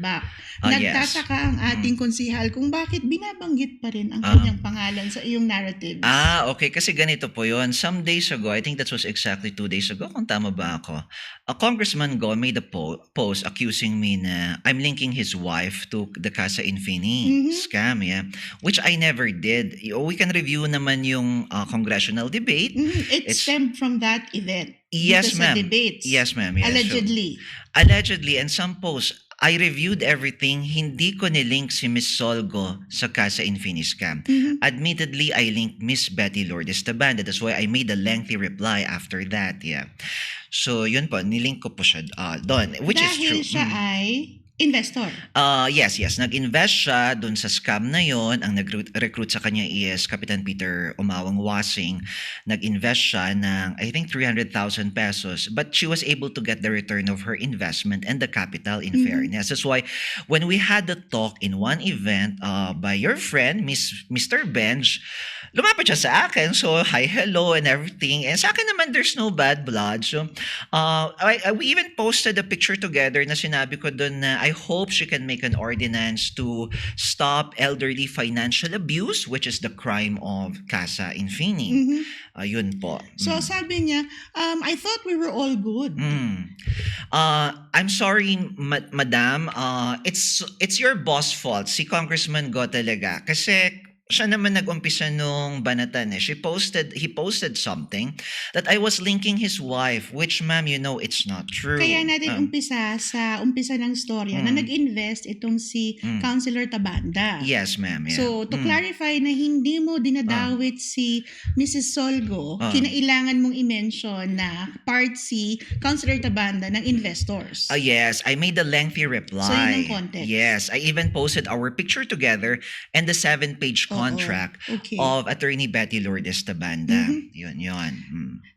back. Yes. Nagtataka ang ating konsihal kung bakit binabanggit pa rin ang kanyang pangalan sa iyong narratives. Okay. Kasi ganito po yun. Some days ago, I think that was exactly 2 days ago, kung tama ba ako, a Congressman Go made a post accusing me na I'm linking his wife to the Casa Infini scam, which I never did. We can review naman yung congressional debate. It stemmed from that event. Yes, dito sa ma'am. debates. Yes, ma'am. Yes. Allegedly. Allegedly, and some posts, I reviewed everything, hindi ko nilink si Miss Solgo sa Casa Infini scam. Admittedly, I linked Miss Betty Lourdes Tabanda. That's why I made a lengthy reply after that, So, yun po, nilink ko po siya doon, which is true. Dahil siya ay investor. Yes. Nag-invest siya dun sa scam na yon. Ang nag-recruit sa kanya is Kapitan Peter Umawang Wasing. Nag-invest siya ng, I think, 300,000 pesos. But she was able to get the return of her investment and the capital in fairness. That's why when we had the talk in one event by your friend, Mr. Benj, lumapit siya sa akin. So, hi, hello, and everything. And sa akin naman, there's no bad blood. So, we even posted a picture together na sinabi ko doon na I hope she can make an ordinance to stop elderly financial abuse, which is the crime of Casa Infini. Yun po. So, sabi niya, I thought we were all good. I'm sorry, madam. It's your boss fault, si Congressman Go talaga. Kasi siya naman nag-umpisa nung banatan. He posted something that I was linking his wife, which, ma'am, it's not true. Kaya natin umpisa ng storya na nag-invest itong si Councilor Tabanda. Yes, ma'am. Yeah. So, to clarify na hindi mo dinadawit si Mrs. Solgo, kinailangan mong i-mention na part si Councilor Tabanda ng investors. Yes, I made a lengthy reply. So, yun ang context. Yes, I even posted our picture together and the 7-page contract of Attorney Betty Lourdes Tabanda. Yun.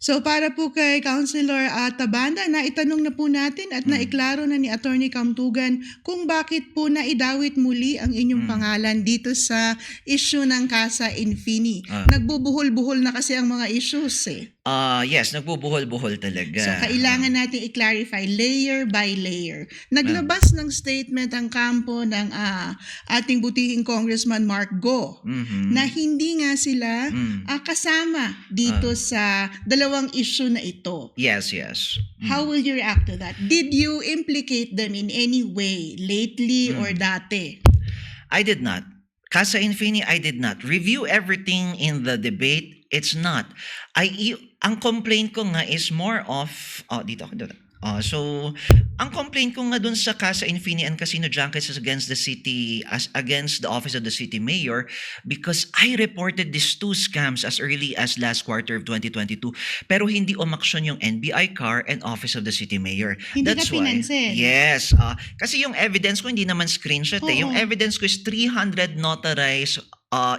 So para po kay Councilor Tabanda, naitanong na po natin at naiklaro na ni Attorney Kamtugan kung bakit po naidawit muli ang inyong pangalan dito sa issue ng Casa Infini. Nagbubuhol-buhol na kasi ang mga issues Yes, nagbubuhol-buhol talaga. So, kailangan natin i-clarify layer by layer. Naglabas ng statement ang kampo ng ating butihing Congressman Mark Go na hindi nga sila kasama dito sa dalawang issue na ito. Yes. How will you react to that? Did you implicate them in any way lately or dati? I did not. Casa Infini, I did not. Review everything in the debate. It's not. Ang complaint ko nga is more of dito. So, ang complaint ko nga dun sa Casa Infini and Casino Junkets is against the city, against the office of the city mayor, because I reported these 2 scams as early as last quarter of 2022, pero hindi umaksyon yung NBI car and office of the city mayor. Hindi That's ka pinansin. Yes. Kasi yung evidence ko hindi naman screenshot. Yung evidence ko is 300 notarized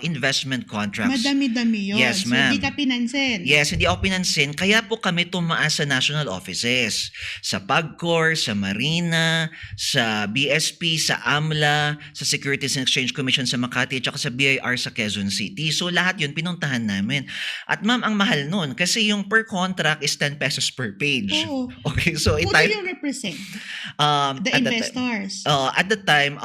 investment contracts. Madami-dami yun. Yes, so, ma'am. hindi ka pinansin. Yes, hindi ako pinansin. Kaya po kami tumaas sa national offices. Sa PAGCOR, sa Marina, sa BSP, sa AMLA, sa Securities and Exchange Commission sa Makati, at sa BIR sa Quezon City. So lahat yun pinuntahan namin. At ma'am, ang mahal nun kasi yung per contract is 10 pesos per page. Okay, so Who do you represent? The investors. At the time,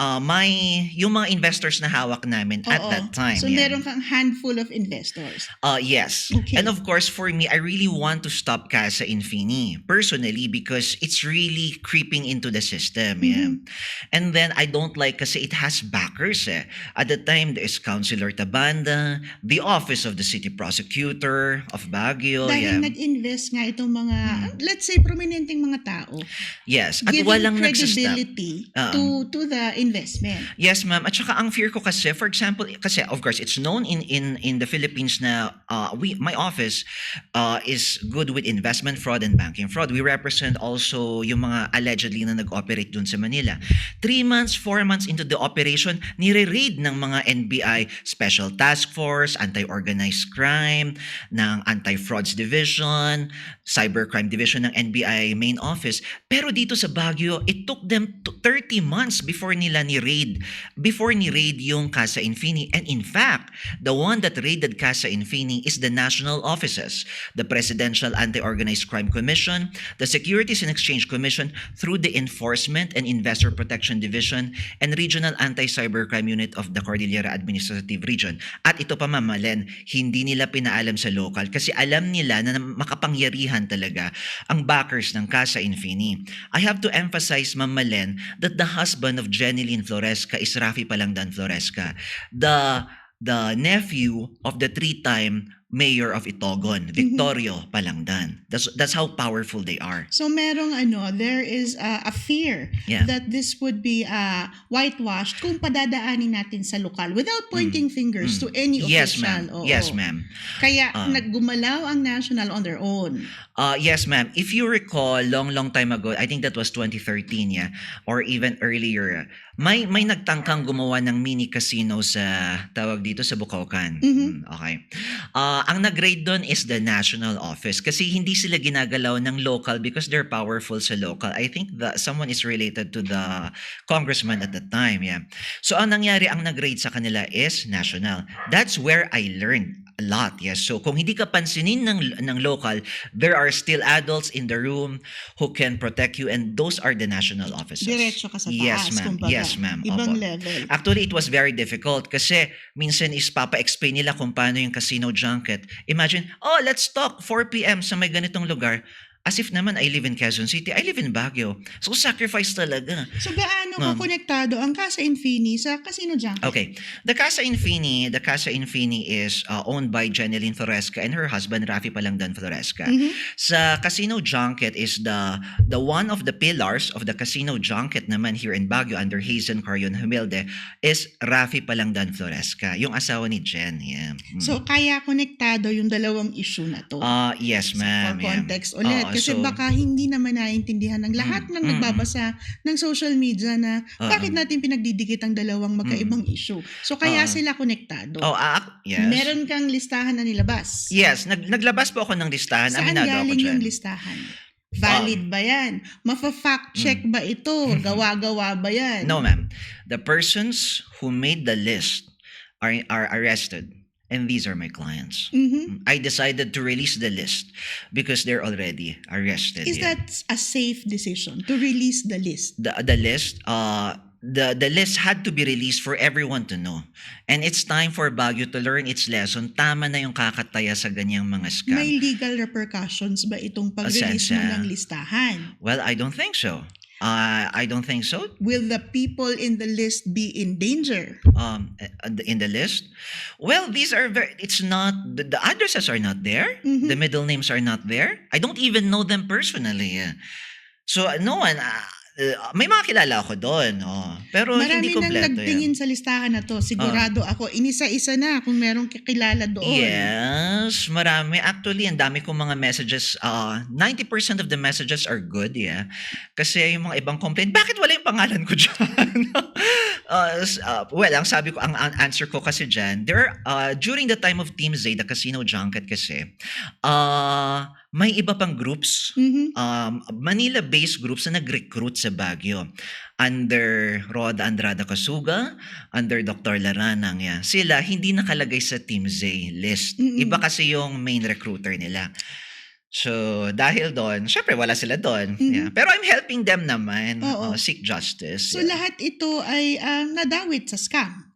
yung mga investors na hawak namin at that time. So, meron kang handful of investors. Yes. Okay. And of course, for me, I really want to stop Casa Infini personally because it's really creeping into the system. And then I don't like kasi it has backers. At the time, there's Councilor Tabanda, the Office of the City Prosecutor of Baguio. Dahil nag-invest nga itong mga, let's say, prominenteng mga tao. Yes. At giving walang credibility to the investment. Yes, ma'am. At saka ang fear ko kasi, for example, kasi of course, it's known in the Philippines na my office is good with investment fraud and banking fraud. We represent also yung mga allegedly na nag-operate dun sa Manila. 3 months, 4 months into the operation, nire-raid ng mga NBI Special Task Force, Anti-Organized Crime, ng Anti-Frauds Division, Cybercrime Division ng NBI main office. Pero dito sa Baguio, it took them 30 months before ni-raid yung Casa Infini. And in fact, the one that raided Casa Infini is the national offices, the Presidential Anti-Organized Crime Commission, the Securities and Exchange Commission through the Enforcement and Investor Protection Division, and Regional Anti-Cybercrime Unit of the Cordillera Administrative Region. At ito pa, Ma'am Malen, hindi nila pinaalam sa local kasi alam nila na makapangyarihan talaga ang backers ng Casa Infini. I have to emphasize, Ma'am Malen, that the husband of Jeneline Floresca is Rafi Palangdan Floresca, the nephew of the three-time mayor of Itogon, Victorio Palangdan. That's how powerful they are. So merong there is a fear Yeah. that this would be whitewashed kung padadaanin natin sa lokal without pointing fingers to any Yes, official. ma'am. Oo. Yes, ma'am. Kaya naggumalaw ang national on their own. Yes, ma'am. If you recall, long time ago, I think that was 2013, yeah, or even earlier, may nagtangkang gumawa ng mini casino sa, tawag dito, sa Bukawkan. Okay. Ang nag-raid doon is the national office kasi hindi sila ginagalaw ng local because they're powerful sa local. I think that someone is related to the congressman at the time, yeah. So ang nangyari, ang nag-raid sa kanila is national. That's where I learned a lot, yes. So kung hindi ka pansinin ng local, there are still adults in the room who can protect you, and those are the national officers. Diretso ka sa taas, Yes, ma'am. kumbaga. Yes, ma'am. Ibang Opo. level. Actually, it was very difficult kasi minsan is papa-explain nila kung paano yung casino junket. Imagine, let's talk 4 p.m. sa may ganitong lugar. As if naman, I live in Quezon City. I live in Baguio. So, sacrifice talaga. So gaano Ma'am. ko konektado ang Casa Infini sa Casino Junket? Okay. The Casa Infini is owned by Jeneline Floresca and her husband, Rafi Palangdan Floresca. Sa Casino Junket is the one of the pillars of the Casino Junket naman here in Baguio under Hazen Carion Humilde is Rafi Palangdan Floresca, yung asawa ni Jen. Yeah. So kaya konektado yung dalawang issue na to. Yes, For ma'am. yeah. context ulit. Kasi so- baka hindi naman naiintindihan ng lahat ng nagbabasa ng social media na bakit natin pinagdidikit ang dalawang magkaibang issue. So kaya sila konektado. Yes. Meron kang listahan na nilabas. Yes, naglabas po ako ng listahan. Saan Aminado ako galing dyan. yung listahan? Valid ba yan? Mafa-fact check ba ito? Gawa-gawa ba yan? No, ma'am. The persons who made the list are arrested. And these are my clients. I decided to release the list because they're already arrested. Is yeah. that a safe decision to release the list? The list? The list had to be released for everyone to know. And it's time for Baguio to learn its lesson. Tama na yung kakataya sa ganyang mga scam. May legal repercussions ba itong pag-release mo ng listahan? Well, I don't think so. I don't think so. Will the people in the list be in danger? In the list, well, these are it's not the addresses are not there. The middle names are not there. I don't even know them personally. So no one. May mga kilala ako doon. Pero Marami hindi nang kompleto nagtingin sa listahan na to. Sigurado ako, inisa-isa na kung merong kakilala doon. Yes, marami. Actually, ang dami kong mga messages. 90% of the messages are good, yeah. Kasi yung mga ibang complaint, bakit wala yung pangalan ko dyan? Well, ang sabi ko, ang answer ko kasi dyan, during the time of Team Z, the Casino Junket kasi, may iba pang groups, Manila-based groups na nag-recruit sa Baguio. Under Roda Andrada Casuga, under Dr. Laranang. Yeah. Sila hindi nakalagay sa Team Z list. Iba kasi yung main recruiter nila. So, dahil doon, syempre wala sila doon. Yeah. Pero I'm helping them naman seek justice. So lahat ito ay nadawit sa scam.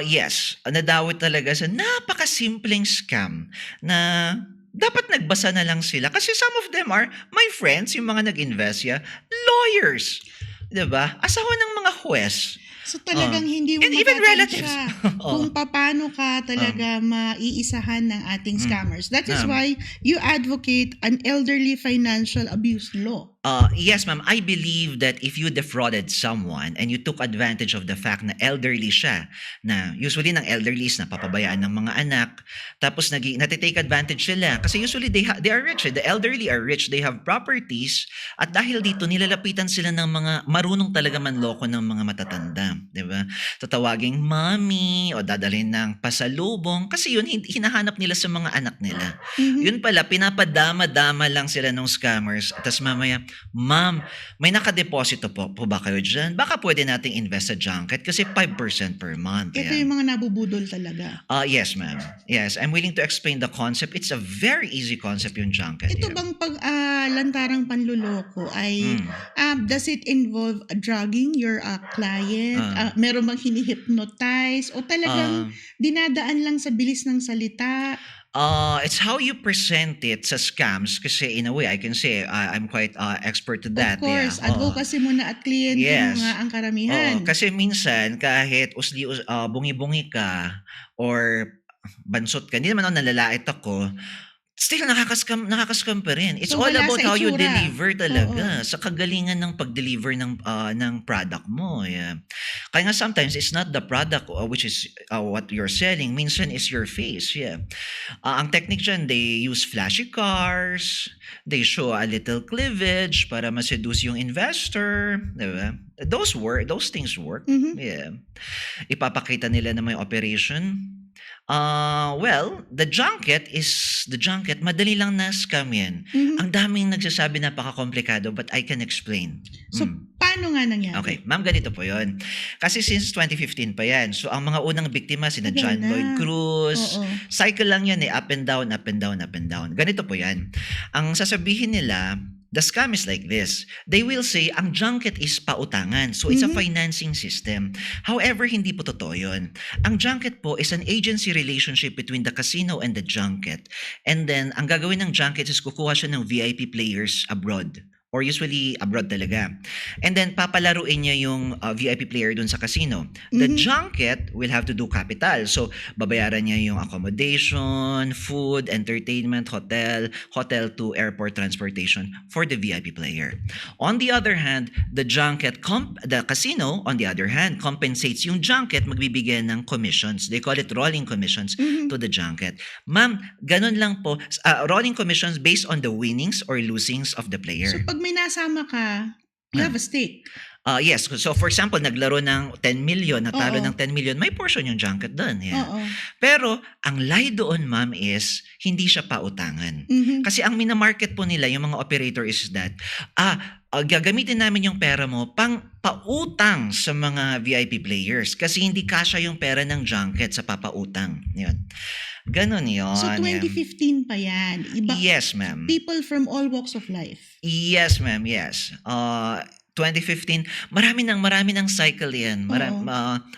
Yes, nadawit talaga sa napakasimpleng scam na dapat nagbasa na lang sila. Kasi some of them are my friends, yung mga nag-invest, lawyers. Diba? Asawa ng mga huwes. So talagang hindi mo and even relatives. matatansya kung paano ka talaga maiisahan ng ating scammers. That is why you advocate an elderly financial abuse law. Yes, ma'am. I believe that if you defrauded someone and you took advantage of the fact na elderly siya, na usually ng elderly is napapabayaan ng mga anak, tapos natitake advantage sila. Kasi usually they are rich. The elderly are rich. They have properties. At dahil dito, nilalapitan sila ng mga marunong talaga manloko ng mga matatanda. Diba? Tatawaging mommy o dadalhin ng pasalubong. Kasi yun, hinahanap nila sa mga anak nila. Yun pala, pinapadama-dama lang sila ng scammers. Tapos mamaya, Ma'am, may nakadeposito po ba kayo dyan? Baka pwede nating invest sa junket kasi 5% per month. Ito Ayan. yung mga nabubudol talaga. Yes, ma'am. Yes, I'm willing to explain the concept. It's a very easy concept yung junket. Ito Yeah. bang lantarang panluloko ay Mm. does it involve drugging your client? Meron bang hinihypnotize o talagang dinadaan lang sa bilis ng salita? It's how you present it sa scams kasi in a way, I can say I'm quite expert to that. Of course, Yeah. Oo. advocacy mo na at kliyente Yes. mo nga ang karamihan. Oo, kasi minsan kahit bungi-bungi ka or bansot ka, hindi naman ako nalalait ako, still nakaka-scam pa rin. It's So, all wala about sa how you itsura. deliver talaga, sa kagalingan ng pag-deliver ng product mo. Yeah. Kaya nga sometimes it's not the product which is what you're selling, minsan is your face. Yeah. Ang technique dyan, they use flashy cars, they show a little cleavage para ma-seduce yung investor, diba? Those things work. Mhm. Yeah. Ipapakita nila na may operation. Well, the junket, madali lang na scam yan. Mhm. Ang daming nagsasabi napaka-komplikado but I can explain. So, paano nga nangyari? Okay, ma'am, ganito po yon. Kasi since 2015 pa yan. So, ang mga unang biktima, sina Tagal John na. Lloyd Cruz, Oo. cycle lang yan up and down, up and down, up and down. Ganito po yan. Ang sasabihin nila, the scam is like this. They will say, ang junket is pautangan. So, it's a financing system. However, hindi po totoo yun. Ang junket po is an agency relationship between the casino and the junket. And then, ang gagawin ng junket is kukuha siya ng VIP players abroad. Or usually abroad talaga. And then papalaruin niya yung VIP player dun sa casino. The junket will have to do capital. So babayaran niya yung accommodation, food, entertainment, hotel to airport transportation for the VIP player. On the other hand, the casino, on the other hand, compensates yung junket, magbibigay ng commissions. They call it rolling commissions to the junket. Ma'am, ganun lang po. Rolling commissions based on the winnings or losings of the player. So, pag may nasama ka, you have a stake. Yes. So for example, naglaro ng 10 million, natalo Oo. ng 10 million, may portion yung junket doon. Yeah. Oo. Pero ang lie doon, ma'am, is hindi siya pautangan. Mhm. Kasi ang minamarket po nila, yung mga operator is that, gagamitin namin yung pera mo pang pautang sa mga VIP players kasi hindi kasya yung pera ng junket sa papautang. Yun. Ganon yun. So, 2015 pa yan. Iba, Yes, ma'am. people from all walks of life. Yes, ma'am. Yes. 2015, marami ng cycle yan.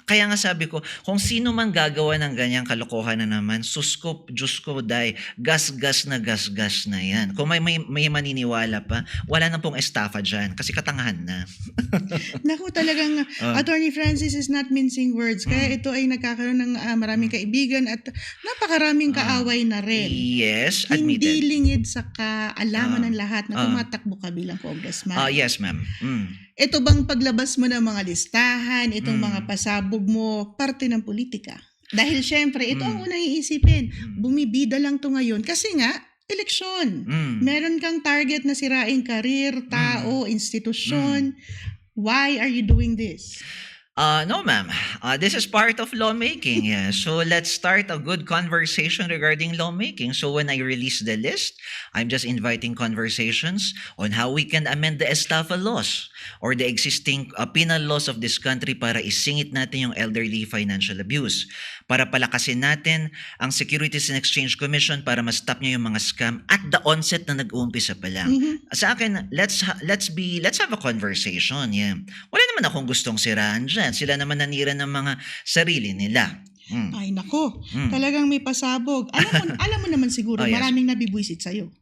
Kaya nga sabi ko, kung sino man gagawa ng ganyang kalokohan na naman, sus ko, Diyos ko, gas-gas na yan. Kung may maniniwala pa, wala na pong estafa dyan kasi katangahan na. Naku, talagang Attorney Francis is not mincing words. Kaya ito ay nagkakaroon ng maraming kaibigan at napakaraming kaaway na rin. Yes, Hindi admitted. lingid sa kaalaman ng lahat na tumatakbo ka bilang congressman. Yes, ma'am. Ito bang paglabas mo ng mga listahan, itong mga pasabog mo, parte ng politika? Dahil syempre, ito ang unang iisipin. Bumibida lang to ngayon kasi nga, eleksyon. Meron kang target na siraing karir, tao, institusyon. Why are you doing this? No, ma'am. This is part of lawmaking. Yeah. So let's start a good conversation regarding lawmaking. So when I release the list, I'm just inviting conversations on how we can amend the estafa laws or the existing penal laws of this country para isingit natin yung elderly financial abuse. Para palakasin natin ang Securities and Exchange Commission para ma-stop niya yung mga scam at the onset na nag-uumpisa pa lang. Sa akin, let's have a conversation. Yeah. Wala naman akong gustong siraan dyan. Sila naman nanira ng mga sarili nila. Ay nako, talagang may pasabog. Alam mo naman siguro, Yes. maraming nabibwisit sa'yo.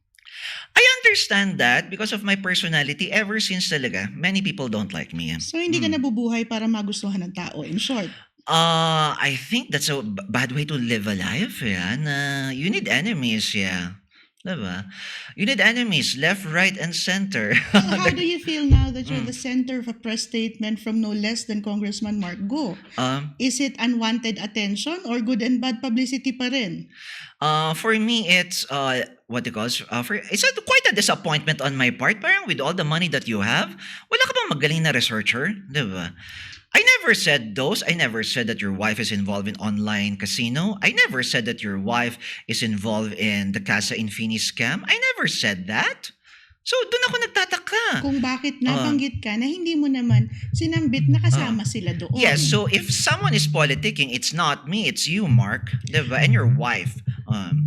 I understand that because of my personality ever since talaga, many people don't like me. So hindi ka nabubuhay para magustuhan ng tao, in short. I think that's a bad way to live a life. Yeah. Na you need enemies. Yeah. Diba? You need enemies, left, right, and center. So how do you feel now that you're the center of a press statement from no less than Congressman Mark Go? Is it unwanted attention or good and bad publicity pa rin? For me, it's it's quite a disappointment on my part. Parang with all the money that you have, wala ka bang magaling na researcher? Diba? I never said those. I never said that your wife is involved in online casino. I never said that your wife is involved in the Casa Infini scam. I never said that. So, doon ako nagtataka. Kung bakit nabanggit ka na hindi mo naman sinambit na kasama sila doon. Yes, so if someone is politicking, it's not me, it's you, Mark. Diba? And your wife.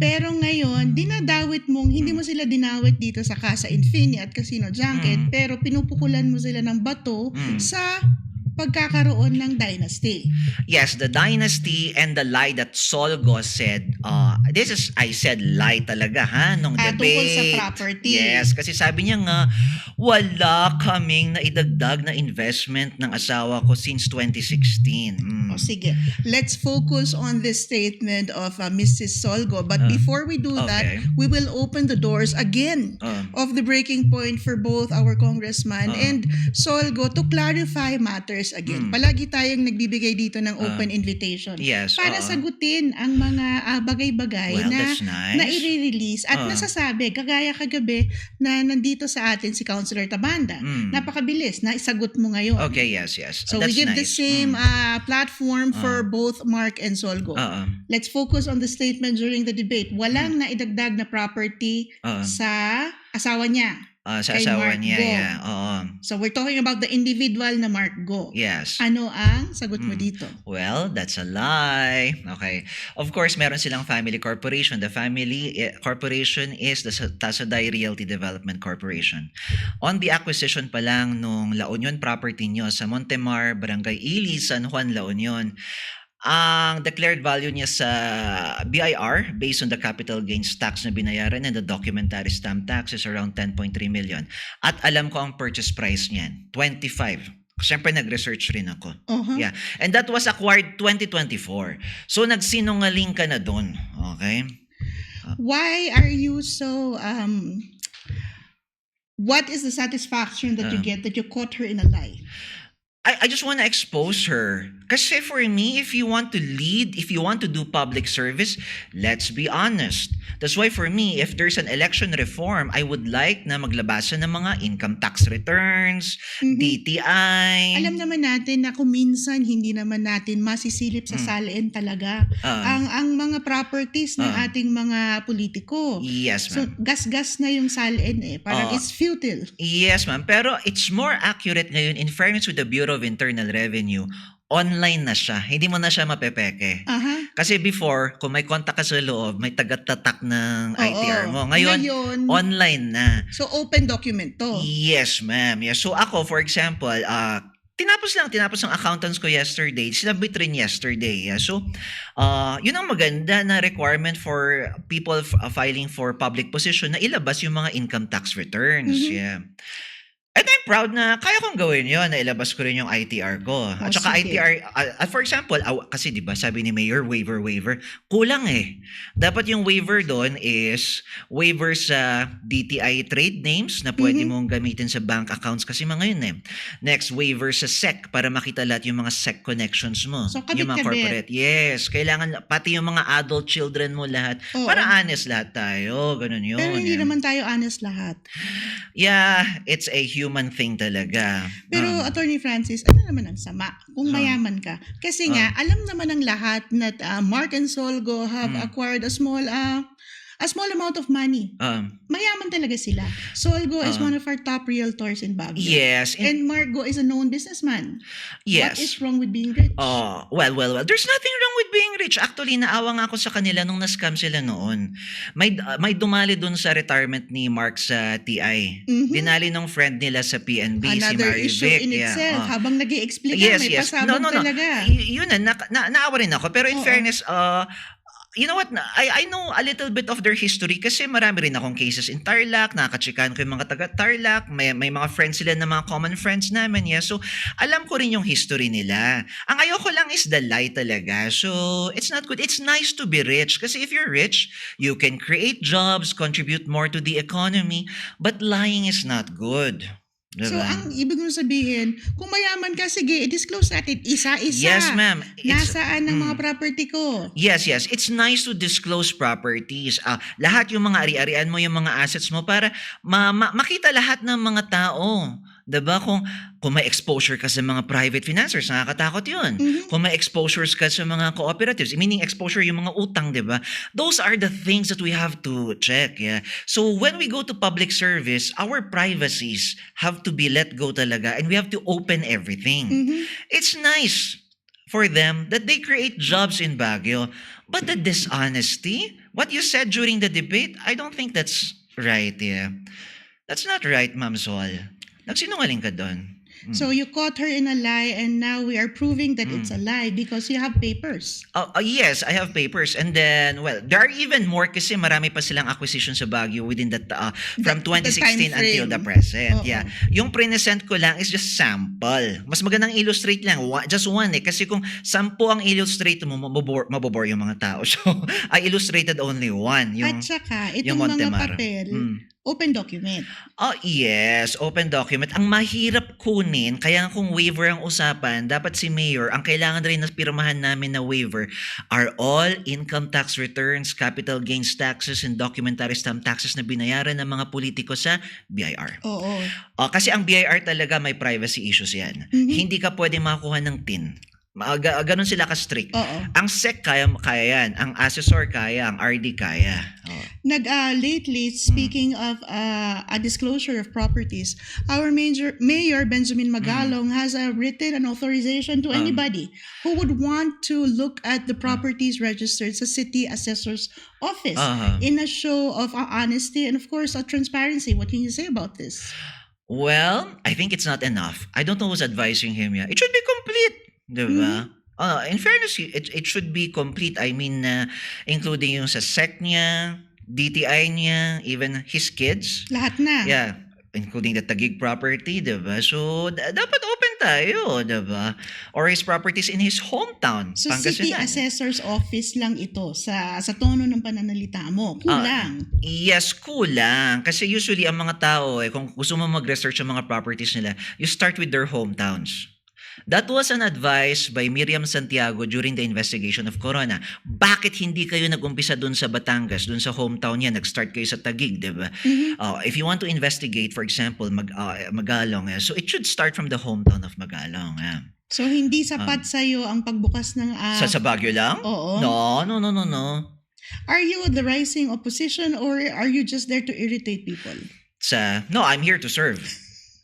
Pero ngayon, dinadawit mong, hindi mo sila dinawit dito sa Casa Infini at Casino Junket, pero pinupukulan mo sila ng bato sa pagkakaroon ng dynasty. Yes, the dynasty and the lie that Solgo said, I said lie talaga nung debate. Tungkol sa property. Yes, kasi sabi niya nga, wala kaming naidagdag na investment ng asawa ko since 2016. O sige, let's focus on this statement of Mrs. Solgo. But before we do that, we will open the doors again of the breaking point for both our congressman and Solgo to clarify matters again. Palagi tayong nagbibigay dito ng open invitation para sagutin ang mga bagay-bagay na i-release at nasasabi, kagaya kagabi na nandito sa atin si Councilor Tabanda. Napakabilis na isagot mo ngayon. Okay, yes. So we give the same platform for both Mark and Solgo. Let's focus on the statement during the debate. Walang naidagdag na property sa asawa niya. Sa kay asawa Mark niya, Go. yeah. Oo. So we're talking about the individual na Mark Go. Yes. Ano ang sagot mo dito? Well, that's a lie. Okay. Of course, meron silang family corporation. The family corporation is the Tasoday Realty Development Corporation. On the acquisition pa lang nung La Union property nyo sa Montemar, Barangay Ili, San Juan, La Union, ang declared value niya sa BIR based on the capital gains tax na binayaran and the documentary stamp tax is around 10.3 million. At alam ko ang purchase price niyan, 25. Siyempre nag-research rin ako. Yeah. And that was acquired 2024. So nagsinungaling ka na doon. Okay? Why are you so what is the satisfaction that you get that you caught her in a lie? I just want to expose her. Kasi for me, if you want to lead, if you want to do public service, let's be honest. That's why for me, if there's an election reform, I would like na maglabasan ng mga income tax returns, DTI. Alam naman natin na kung minsan hindi naman natin masisilip sa salain talaga ang mga properties ng ating mga politiko. Yes, So ma'am. gas-gas na yung salain Parang it's futile. Yes, ma'am. Pero it's more accurate ngayon in fairness with the Bureau of Internal Revenue. Online na siya. Hindi mo na siya mapepeke. Kasi before, kung may contact ka sa loob, may tagat-tatak ng ITR mo. Ngayon, online na. So open document to. Yes, ma'am. Yes. So ako, for example, tinapos ang accountants ko yesterday. Sinabit rin yesterday. Yeah. So, yun ang maganda na requirement for people filing for public position na ilabas yung mga income tax returns. Yeah. And I'm proud na kaya kong gawin yun, na ilabas ko rin yung ITR ko. At saka sige. ITR, for example, kasi di ba sabi ni Mayor, waiver, kulang Dapat yung waiver doon is waiver sa DTI trade names na pwede mong gamitin sa bank accounts kasi mga yun Next, waiver sa SEC para makita lahat yung mga SEC connections mo. So, yung mga corporate. Yes, kailangan pati yung mga adult children mo lahat. Para honest lahat tayo. Ganun yun. Pero hindi naman tayo honest lahat. Yeah, it's a human thing talaga. Pero Attorney Francis, ano naman ang sama kung mayaman ka? Kasi nga, alam naman ng lahat na Mark and Solgo have acquired a small amount of money. Mayaman talaga sila. Solgo is one of our top realtors in Baguio. Yes. And Margo is a known businessman. Yes. What is wrong with being rich? Well. There's nothing wrong with being rich. Actually, naawa nga ako sa kanila nung na-scam sila noon. May dumali dun sa retirement ni Mark sa TI. Dinali nung friend nila sa PNB, Another si issue Marivic. in itself. Habang nag-i-explain Yes. may pasabog talaga. Yun naawa rin ako. Pero in fairness, you know what? I know a little bit of their history kasi marami rin akong cases in Tarlac. Nakakachikan ko yung mga taga Tarlac. May mga friends sila na mga common friends namin. Yeah. So, alam ko rin yung history nila. Ang ayoko lang is the lie talaga. So, it's not good. It's nice to be rich kasi if you're rich, you can create jobs, contribute more to the economy. But lying is not good. Diba? So, ang ibig mo sabihin, kung mayaman ka, sige, i-disclose natin isa-isa. Yes, ma'am. Nasaan ang mga property ko? Yes. It's nice to disclose properties. Lahat yung mga ari-arian mo, yung mga assets mo para makita lahat ng mga tao Diba? Kung may exposure ka sa mga private financiers, nakakatakot yun. Mhm. Kung may exposures ka sa mga cooperatives, meaning exposure yung mga utang, diba? Those are the things that we have to check, yeah. So when we go to public service, our privacies have to be let go talaga and we have to open everything. Mhm. It's nice for them that they create jobs in Baguio, but the dishonesty, what you said during the debate, I don't think that's right, yeah. That's not right, Ma'am Sol. Nagsinungaling ka doon. So you caught her in a lie and now we are proving that it's a lie because you have papers. Yes, I have papers. And then, well, there are even more kasi marami pa silang acquisition sa Baguio within that, from The 2016 time until frame. the present. Oo. Yeah. Yung present ko lang is just sample. Mas magandang illustrate lang. Just one eh. Kasi kung 10 ang illustrate mo, mabobore yung mga tao. So, I illustrated only one. At saka, itong yung mga Montemar. papel, open document. Yes, open document. Ang mahirap kunin, kaya kung waiver ang usapan, dapat si Mayor, ang kailangan rin na pirmahan namin na waiver are all income tax returns, capital gains taxes, and documentary stamp taxes na binayaran ng mga politiko sa BIR. Oo. Kasi ang BIR talaga may privacy issues yan. Mhm. Hindi ka pwede makakuha ng TIN. Ganon sila ka-strict. Oo. Ang SEC kaya yan. Ang assessor kaya. Ang RD kaya. Oo. Lately, speaking of a disclosure of properties, our Mayor Benjamin Magalong has written an authorization to anybody who would want to look at the properties registered sa City Assessor's Office in a show of honesty and, of course, transparency. What can you say about this? Well, I think it's not enough. I don't know who's advising him. Yeah, it should be complete, diba? In fairness, it should be complete. I mean, including yung sa SEC niya, DTI niya, even his kids. Lahat na. Yeah, including the Taguig property, diba? So, dapat open tayo, diba? Or his properties in his hometown, So, City Pangasinan. Assessor's Office lang ito sa tono ng pananalita mo. Kulang. Yes, kulang. Kasi usually ang mga tao, kung gusto mo mag-research ang mga properties nila, you start with their hometowns. That was an advice by Miriam Santiago during the investigation of Corona. Bakit hindi kayo nag-umpisa dun sa Batangas, dun sa hometown niya, nag-start kayo sa Taguig, di ba? If you want to investigate, for example, Magalong, so it should start from the hometown of Magalong. So, hindi sapat sa'yo ang pagbukas ng... Sa Baguio lang? Oo. No. Are you the rising opposition or are you just there to irritate people? No, I'm here to serve.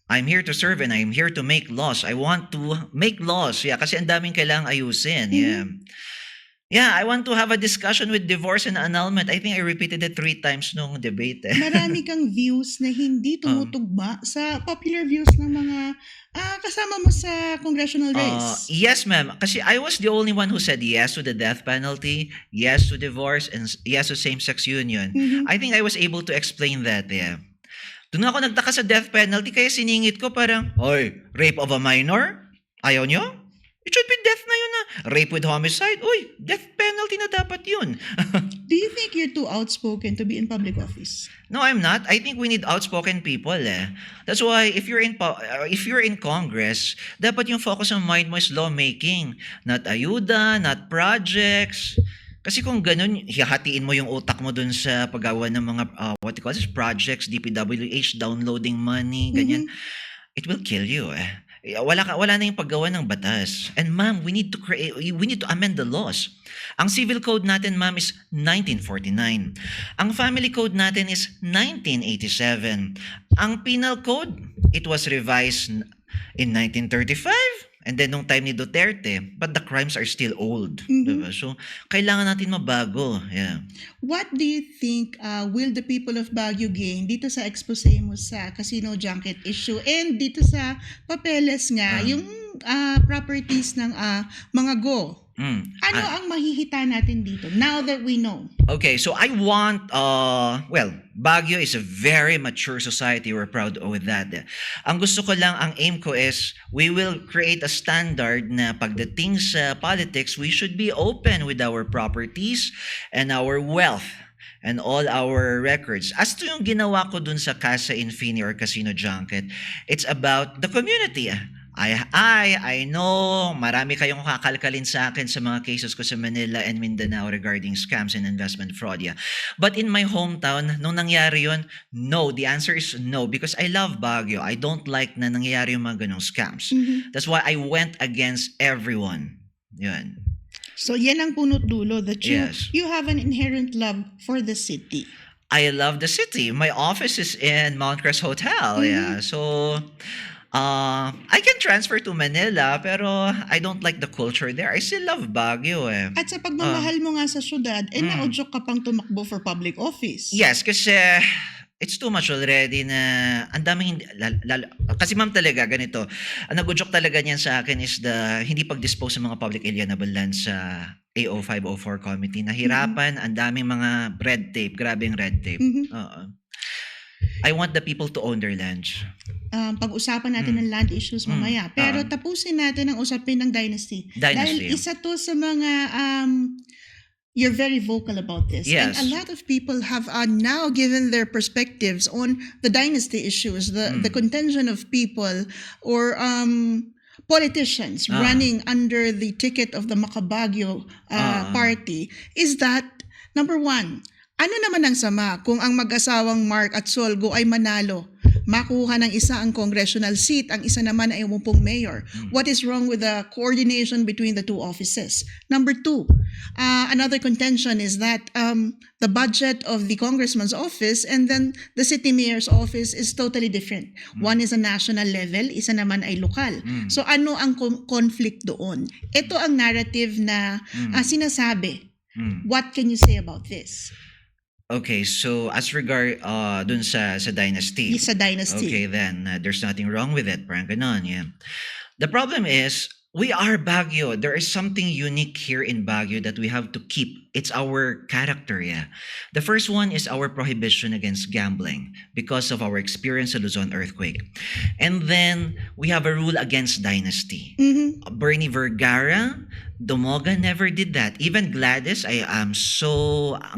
I'm here to serve and I'm here to make laws. I want to make laws. Yeah, kasi ang daming kailangang ayusin. Yeah. Yeah, I want to have a discussion with divorce and annulment. I think I repeated it 3 times nung debate. Marami kang views na hindi tumutugma sa popular views ng mga kasama mo sa congressional race. Yes, ma'am. Kasi I was the only one who said yes to the death penalty, yes to divorce, and yes to same-sex union. I think I was able to explain that, yeah. Doon ako nagtaka sa death penalty kaya siningit ko parang, oy, rape of a minor? Ayaw nyo? It should be death na yun na. Rape with homicide? Uy, death penalty na dapat yun. Do you think you're too outspoken to be in public office? No, I'm not. I think we need outspoken people. That's why if you're in Congress, dapat yung focus ng mind mo is lawmaking, not ayuda, not projects. Kasi kung ganun, hihatiin mo yung utak mo dun sa paggawa ng mga what you call this, projects, DPWH, downloading money, ganyan. It will kill you. Wala na yung paggawa ng batas. And ma'am, we need to amend the laws. Ang civil code natin, ma'am, is 1949. Ang family code natin is 1987. Ang penal code, it was revised in 1935. And then nung time ni Duterte, but the crimes are still old. Diba? So, kailangan natin mabago. Yeah. What do you think will the people of Baguio gain dito sa expose mo sa casino junket issue and dito sa papeles nga, yung properties ng mga go? Ano ang mahihita natin dito now that we know? Okay, so I want, Baguio is a very mature society. We're proud of that. Ang gusto ko lang, ang aim ko is, we will create a standard na pagdating sa politics, we should be open with our properties and our wealth and all our records. As to yung ginawa ko dun sa Casa Infini or Casino Junket, it's about the community. I know marami kayong kakalkalin sa akin sa mga cases ko sa Manila and Mindanao regarding scams and investment fraud. Yeah. But in my hometown, nung nangyari yun, no. The answer is no because I love Baguio. I don't like na nangyayari yung mga ganong scams. That's why I went against everyone. Yun. So yan ang punot dulo that Yes. you have an inherent love for the city. I love the city. My office is in Mount Crest Hotel. Yeah. So, I can transfer to Manila pero I don't like the culture there. I still love Baguio eh. At sa pagmamahal mo nga sa syudad, naudyok ka pang tumakbo for public office. Yes, kasi it's too much already na ang daming kasi ma'am talaga ganito. Ang nag-udyok talaga niyan sa akin is the hindi pag-dispose ng mga public alienable lands sa A0504 committee. Nahirapan, ang daming mga red tape, grabing red tape. Oo. I want the people to own their lands. Pag-usapan natin ng land issues mamaya. Pero tapusin natin ang usapin ng dynasty. Dahil isa to sa mga you're very vocal about this. Yes. And a lot of people have now given their perspectives on the dynasty issues, the contention of people or politicians running under the ticket of the Macabagyo party is that, number one, ano naman ang sama kung ang mag-asawang Mark at Solgo ay manalo? Makuha ng isa ang congressional seat, ang isa naman ay umupong mayor. What is wrong with the coordination between the two offices? Number two, another contention is that the budget of the congressman's office and then the city mayor's office is totally different. One is a national level, isa naman ay lokal. So ano ang conflict doon? Ito ang narrative na sinasabi. What can you say about this? Okay, so as regard dun sa dynasty. Sa dynasty. Okay, then there's nothing wrong with it. Parang ganon, yeah. The problem is, we are Baguio. There is something unique here in Baguio that we have to keep. It's our character, yeah. The first one is our prohibition against gambling because of our experience sa Luzon earthquake. And then, we have a rule against dynasty. Bernie Vergara, Dumoga never did that. Even Gladys, ang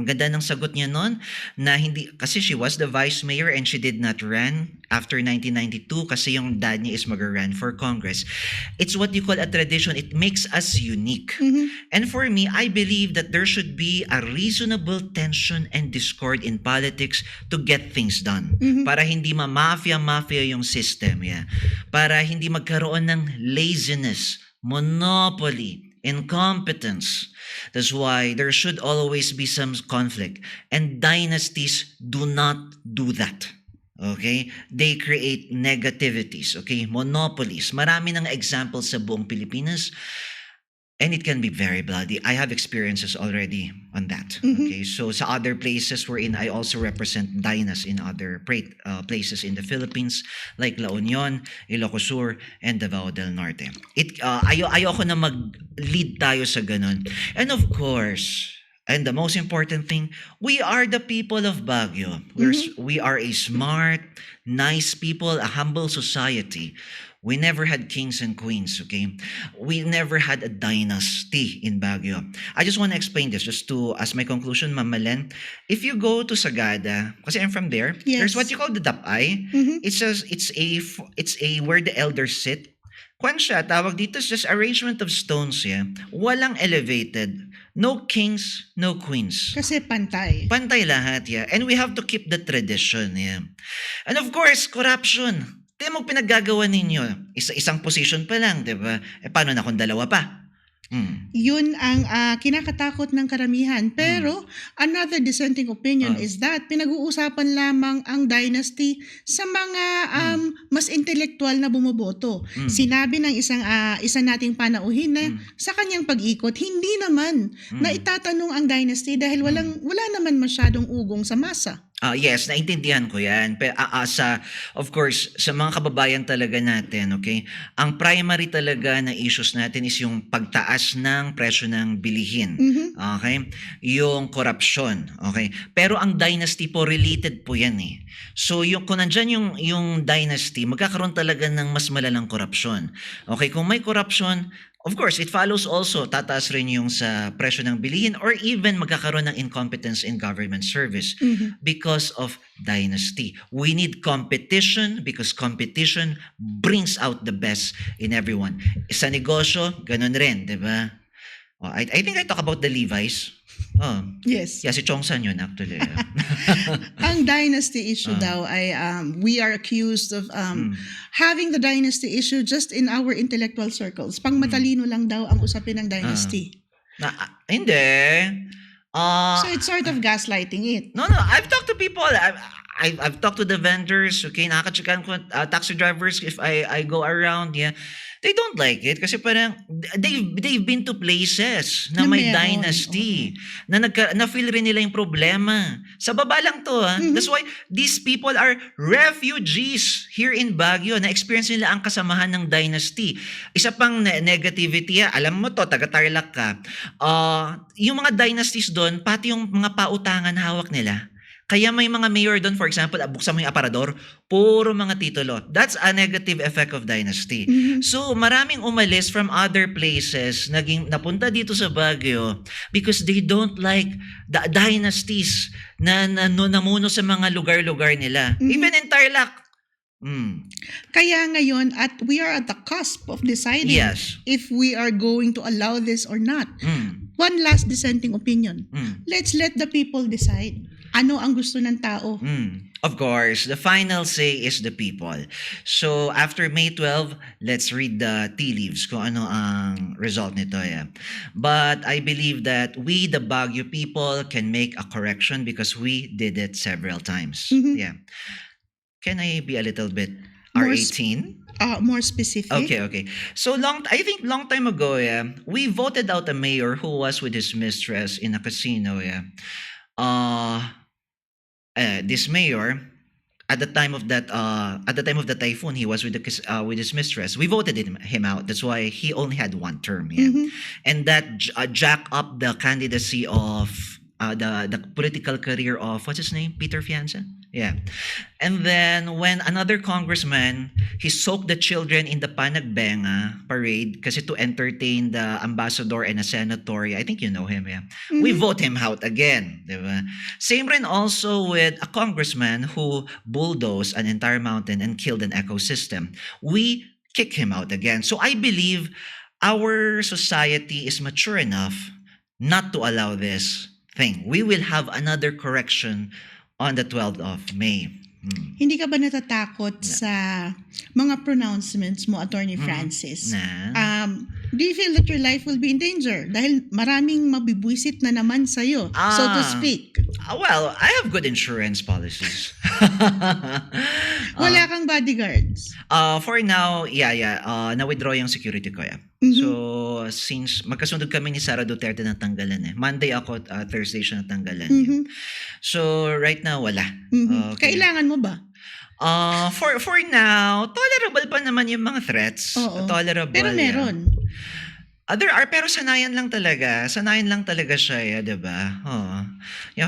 ganda ng sagot niya noon na hindi, kasi she was the vice mayor and she did not run after 1992 kasi yung dad niya is mag-run for Congress. It's what you call a tradition. It makes us unique. And for me, I believe that there should be a reasonable tension and discord in politics to get things done. Para hindi mafia yung system. Yeah. Para hindi magkaroon ng laziness, monopoly, incompetence. That's why there should always be some conflict. And dynasties do not do that. Okay? They create negativities. Okay? Monopolies. Marami ng examples sa buong Pilipinas. And it can be very bloody. I have experiences already on that. Okay, so sa other places wherein I also represent Dynas in other places in the Philippines like La Union, Ilocos Sur, and Davao del Norte. Ayoko na mag-lead tayo sa ganun. And of course, and the most important thing, we are the people of Baguio. We are a smart, nice people, a humble society. We never had kings and queens, okay? We never had a dynasty in Baguio. I just want to explain this just to, as my conclusion, Ma'am Malen. If you go to Sagada, kasi I'm from there, there's what you call the Dapay. It's a where the elders sit. Kwan siya, tawag dito is just arrangement of stones, yeah? Walang elevated. No kings, no queens. Kasi pantay. Pantay lahat, yeah? And we have to keep the tradition, yeah? And of course, corruption. Di mo pinaggagawa ninyo. Isang position pa lang, di ba? Paano na kung dalawa pa? Yun ang kinakatakot ng karamihan. Pero another dissenting opinion is that pinag-uusapan lamang ang dynasty sa mga mas intelektual na bumoboto. Sinabi ng isa nating panauhin na sa kanyang pag-ikot, hindi naman na itatanong ang dynasty dahil wala naman masyadong ugong sa masa. Yes, naintindihan ko yan. Pero of course, sa mga kababayan talaga natin, okay? Ang primary talaga na issues natin is yung pagtaas ng presyo ng bilihin. Okay? Yung corruption, okay? Pero ang dynasty po, related po yan eh. So, kung nandyan yung dynasty, magkakaroon talaga ng mas malalang corruption. Okay? Kung may corruption, Of course, it follows also, tataas rin yung sa presyo ng bilihin or even magkakaroon ng incompetence in government service Mhm. because of dynasty. We need competition because competition brings out the best in everyone. Sa negosyo, ganun rin, di ba? Oh, I think I talk about the Levi's. Oh, Yes. yeah, si Chongsan yun actually. Ang dynasty issue daw ay we are accused of having the dynasty issue just in our intellectual circles. Pang matalino lang daw ang usapin ng dynasty. Hindi. So it's sort of gaslighting it. No, I've talked to people. I've talked to the vendors. Okay, nakakachikan ko taxi drivers if I go around. Yeah, they don't like it kasi parang they've been to places na Na may meron, dynasty na feel rin nila yung problema. Sa baba lang to. That's why these people are refugees here in Baguio na experience nila ang kasamahan ng dynasty. Isa pang negativity, alam mo to, taga-Tarlac ka. Yung mga dynasties doon, pati yung mga pautangan hawak nila. Kaya may mga mayor doon, for example, buksan mo yung aparador, puro mga titulo. That's a negative effect of dynasty. So, maraming umalis from other places, napunta dito sa Baguio because they don't like the dynasties na namuno sa mga lugar-lugar nila. Even in Tarlac. Kaya ngayon, we are at the cusp of deciding Yes. if we are going to allow this or not. One last dissenting opinion. Let's let the people decide. Ano ang gusto ng tao? Of course, the final say is the people. So, after May 12, let's read the tea leaves kung ano ang result nito. Yeah. But I believe that we, the Baguio people, can make a correction because we did it several times. Yeah. Can I be a little bit More R18? More specific. Okay. So I think long time ago, yeah, we voted out a mayor who was with his mistress in a casino. Yeah. This mayor, at the time of the typhoon, he was with his mistress. We voted him out. That's why he only had one term. Yeah, and that jack up the candidacy of the political career of what's his name, Peter Fianza. Yeah, and then when another congressman, he soaked the children in the Panagbenga parade kasi to entertain the ambassador and a senator. I think you know him. Yeah, we vote him out again. Diba? Same rin also with a congressman who bulldozed an entire mountain and killed an ecosystem. We kick him out again. So I believe our society is mature enough not to allow this thing. We will have another correction on the 12th of May. Hindi ka ba natatakot sa mga pronouncements mo, Attorney Francis? Do you feel that your life will be in danger? Dahil maraming mabibwisit na naman sa'yo, so to speak. Well, I have good insurance policies. Wala kang bodyguards? For now, na-withdraw yung security ko. Yeah. So, since magkasundod kami ni Sara Duterte na tanggalan Monday ako, Thursday siya natanggalan. So, right now, wala. Okay. Kailangan mo ba? For now, tolerable pa naman yung mga threats. Oo. Tolerable. Pero meron. There are, pero sanayan lang talaga. Sanayan lang talaga siya, diba?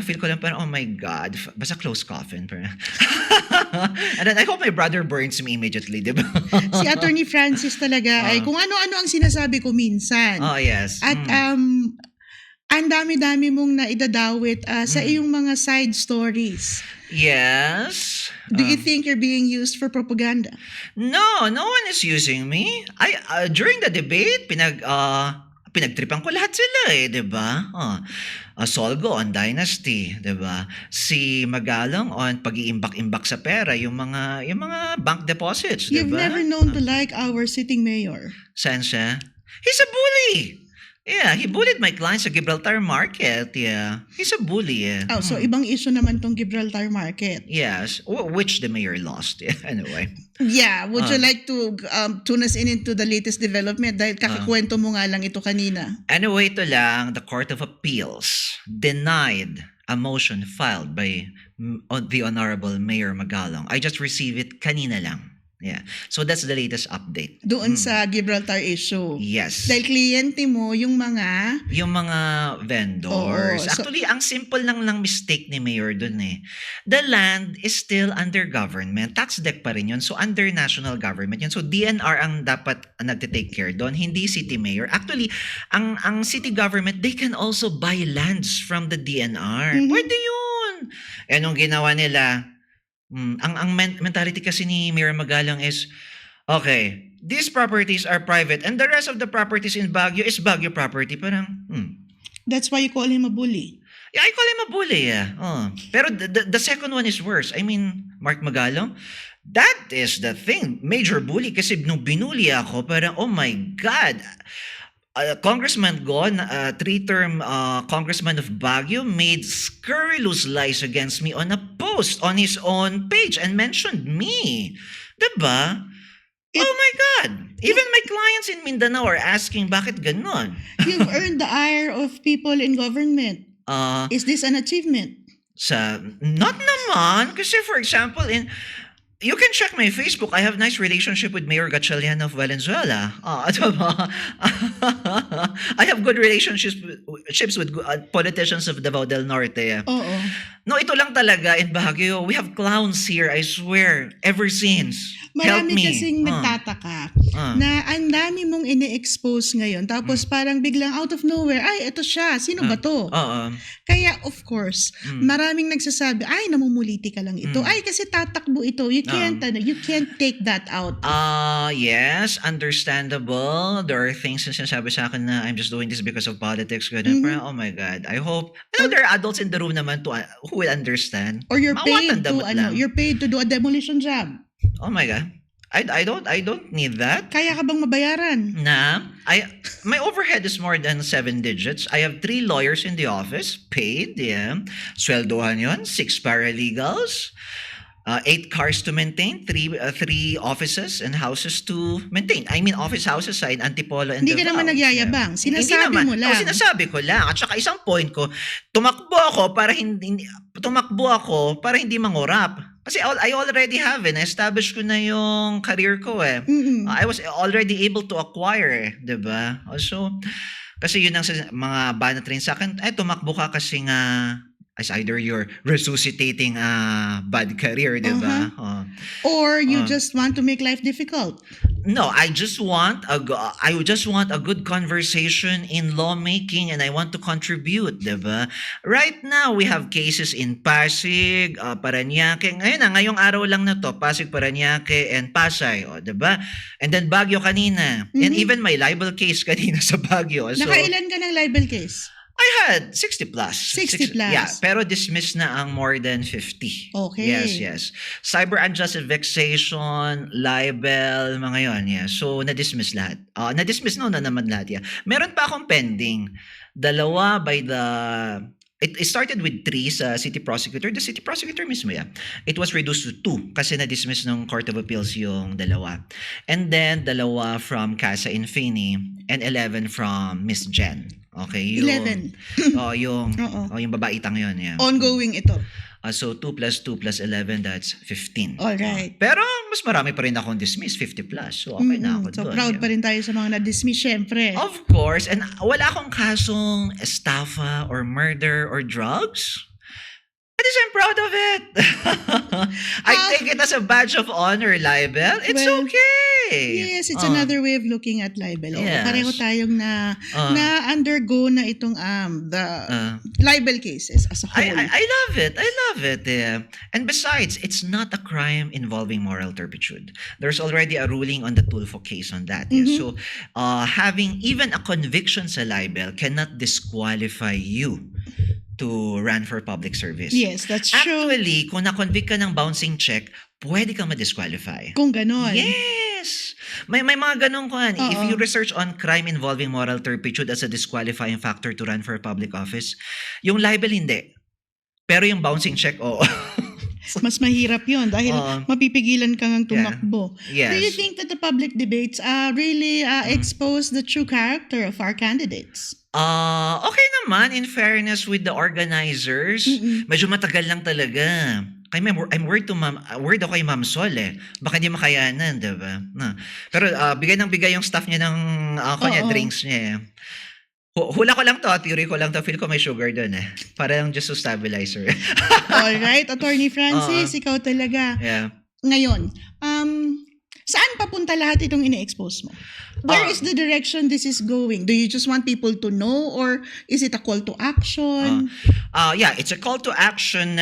Feel ko lang parang, oh my God, basta close coffin. And then I hope my brother burns me immediately, diba? Si Attorney Francis talaga ay kung ano-ano ang sinasabi ko minsan. Oh, yes. At ang dami-dami mong naidadawit sa iyong mga side stories. Yes. Do you think you're being used for propaganda? No one is using me. During the debate, pinagtripan ko lahat sila 'di ba? Solgo on dynasty, 'di ba? Si Magalong on pag-iimbak-imbak sa pera, yung mga bank deposits, 'di ba? You've never known to like our sitting mayor. Saan siya? He's a bully. Yeah, he bullied my clients sa Gibraltar Market. Yeah, he's a bully. Yeah. So ibang issue naman tong Gibraltar Market. Yes, which the mayor lost. Yeah, anyway. Yeah, would you like to tune us into the latest development? Dahil kakakwento mo nga lang ito kanina. Anyway, ito lang, the Court of Appeals denied a motion filed by the Honorable Mayor Magalong. I just received it kanina lang. Yeah. So that's the latest update. Doon sa Gibraltar issue. Yes. Dahil kliyente mo yung mga... Yung mga vendors. Oo, so- Actually, ang simple lang ng mistake ni Mayor dun eh. The land is still under government. Tax deck pa rin yun. So, under national government yun. So, DNR ang dapat nagte-take care doon, hindi city mayor. Actually, ang city government, they can also buy lands from the DNR. Mhm. Pwede yun. Eh, nung ginawa nila, ang mentality kasi ni Mayor Magalang is, okay, these properties are private and the rest of the properties in Baguio is Baguio property. Parang, That's why you call him a bully. yeah, I call him a bully, yeah. Oh. Pero the second one is worse. I mean, Mark Magalang, that is the thing. Major bully kasi nung binuli ako, parang, oh my God. Congressman Gon, three-term congressman of Baguio, made scurrilous lies against me on a post on his own page and mentioned me. Diba? Oh my God! Even my clients in Mindanao are asking, bakit ganon? You've earned the ire of people in government. Is this an achievement? Not naman. Kasi for example, you can check my Facebook. I have nice relationship with Mayor Gatchalian of Valenzuela. Diba? I have good relationships with politicians of Davao del Norte. Oo. No, ito lang talaga in Baguio. We have clowns here, I swear, ever since. Help Marami me. kasing nagtataka Ah. na ang dami mong ini-expose ngayon tapos parang biglang out of nowhere, ay, ito siya. Sino ba to? Oo. Kaya of course, maraming nagsasabi, ay, namumuliti ka lang ito. Ay, kasi tatakbo ito. You can't take that out. Yes, understandable. There are things na sinasabi sa akin na I'm just doing this because of politics. Ganun. Parang, oh my God, I hope. I know there are adults in the room naman who will understand. Or you're Mawatan paid to damot lang. you're paid to do a demolition job. Oh my God. I don't need that. Kaya ka bang mabayaran? My overhead is more than 7 digits. I have 3 lawyers in the office, paid, yeah. Sweldohan yun, 6 paralegals, 8 cars to maintain, 3 offices and houses to maintain. I mean, office houses sa Antipolo and Hindi ka Davao. naman nagyayabang. Yeah. Sinasabi mo lang. Sinasabi ko lang. At saka isang point ko, tumakbo ako para hindi mangurap. Kasi I already have it. Na-establish ko na yung career ko eh. I was already able to acquire, diba? Also, kasi yun ang mga banat rin sa akin, tumakbo ka kasi nga as either you're resuscitating a bad career, diba? Or you just want to make life difficult. No, I just want a good conversation in lawmaking and I want to contribute, diba? Right now, we have cases in Pasig, Parañaque. Ngayong araw lang na to, Pasig, Parañaque, and Pasay, diba? And then Baguio kanina. And even my libel case kanina sa Baguio. So, Nakailan ka ng libel case? I had 60 plus. 60 plus. Yeah, pero dismissed na ang more than 50. Okay. Yes. Cyber unjust vexation, libel, mga yon. Yeah. So, na-dismiss lahat. Na-dismiss na naman lahat. Yeah. Meron pa akong pending. Dalawa by the... It started with 3 sa city prosecutor. The city prosecutor mismo, yeah. It was reduced to 2 kasi na-dismiss ng Court of Appeals yung dalawa. And then, dalawa from Casa Infini and 11 from Miss Jen. Okay, yung 11. Yung babaitang yun, yeah. Ongoing ito. So 2 plus 2 plus 11, that's 15. Alright. Pero mas marami pa rin akong dismiss, 50 plus. So okay na ako So doon. proud yeah. pa rin tayo sa mga na-dismiss, syempre. Of course. And wala akong kasong estafa or murder or drugs. At least I'm proud of it. I take it as a badge of honor, libel. It's Well, okay. Yes, it's another way of looking at libel. Yes. Pareho tayong na-undergo na itong the libel cases as a whole. I love it. I love it. Yeah. And besides, it's not a crime involving moral turpitude. There's already a ruling on the Tulfo case on that. Yeah. So, having even a conviction sa libel cannot disqualify you to run for public service. Yes, that's true. Actually, kung na-convict ka ng bouncing check, pwede kang ma-disqualify. Kung ganon. Yes! May mga ganun kuhan. If Oo. you research on crime involving moral turpitude as a disqualifying factor to run for public office, yung libel hindi. Pero yung bouncing check, oo. Mas mahirap yun dahil mapipigilan kang tumakbo. Yes. Do you think that the public debates really expose the true character of our candidates? Okay naman, in fairness with the organizers. Medyo matagal lang talaga. Kay I'm word ako kay Ma'am Sol eh. Baka hindi makayanan, 'di ba? Na. Pero bigay ng bigay yung staff niya ng kanya Oo. drinks niya. Eh. Hula ko lang to, theory ko lang to, feel ko may sugar doon eh. Para lang just to stabilizer. Alright, Attorney Oo. Francis, ikaw talaga. Yeah. Ngayon, saan papunta lahat itong ine-expose mo? Where Ah. is the direction this is going? Do you just want people to know, or is it a call to action? Yeah, it's a call to action.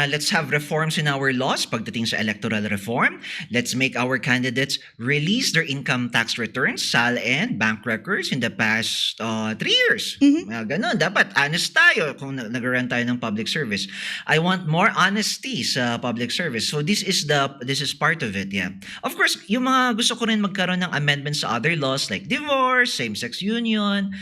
Let's have reforms in our laws pagdating sa electoral reform. Let's make our candidates release their income tax returns, SAL and bank records in the past 3 years. Ganun. Dapat honest tayo kung nag-run tayo ng public service. I want more honesty sa public service. So this is part of it, yeah. Of course, yung mga gusto ko rin magkaroon ng amendments sa other laws like divorce, same-sex union,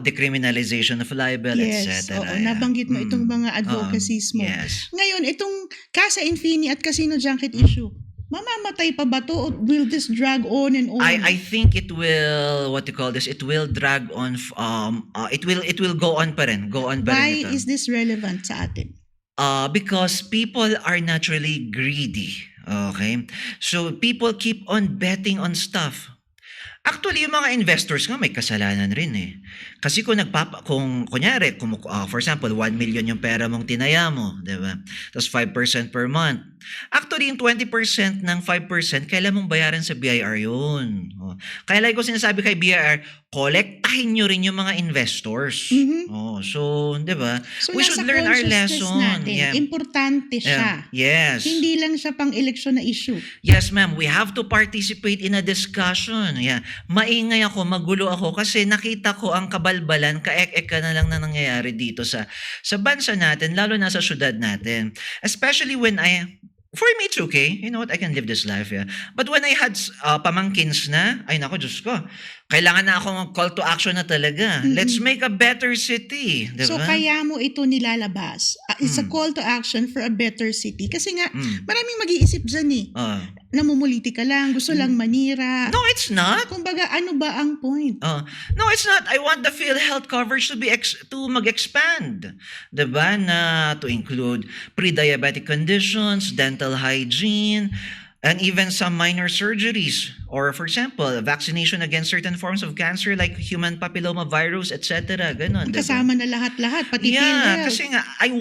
decriminalization of libel, Yes, etc. oo. Nabanggit mo itong mga advocacies mo. Yes. Ngayon, itong Casa Infini at Casino Junket issue, mamamatay pa ba to, or will this drag on and on? I think it will, what you call this, it will drag on, it will go on pa rin. Go on pa Why rin ito. is this relevant sa atin? Because people are naturally greedy. Okay? So people keep on betting on stuff. Actually, yung mga investors nga may kasalanan rin eh. Kasi kung kunyari, for example, 1 million yung pera mong tinaya mo, di ba? Tapos 5% per month. Actually, yung 20% ng 5%, kailan mong bayaran sa BIR yun. Kaya like ko sinasabi kay BIR, kolektahin nyo rin yung mga investors. So, di ba? So, We nasa should learn our consciousness lesson. natin. Yeah. Importante siya. Yes. Hindi lang siya pang eleksyon na issue. Yes, ma'am. We have to participate in a discussion. Yeah. Maingay ako, magulo ako kasi nakita ko ang kabalbalan, kaek-ek ka na lang na nangyayari dito sa bansa natin, lalo na sa syudad natin. Especially when for me, it's okay. You know what? I can live this life, yeah. But when I had pamangkins na, ay nako, Diyos ko, kailangan na akong call to action na talaga. Let's make a better city. Diba? So, kaya mo ito nilalabas. It's a call to action for a better city. Kasi nga, maraming mag-iisip dyan eh. Namumuliti ka lang, gusto lang manira. No, it's not. Kumbaga, ano ba ang point? No, it's not. I want the PhilHealth coverage to mag-expand. Diba? Na to include pre-diabetic conditions, dental hygiene, and even some minor surgeries. Or for example, vaccination against certain forms of cancer like human papilloma virus, etc. Ganon. Kasama na lahat-lahat, pati Yeah, PhilHealth. kasi nga, I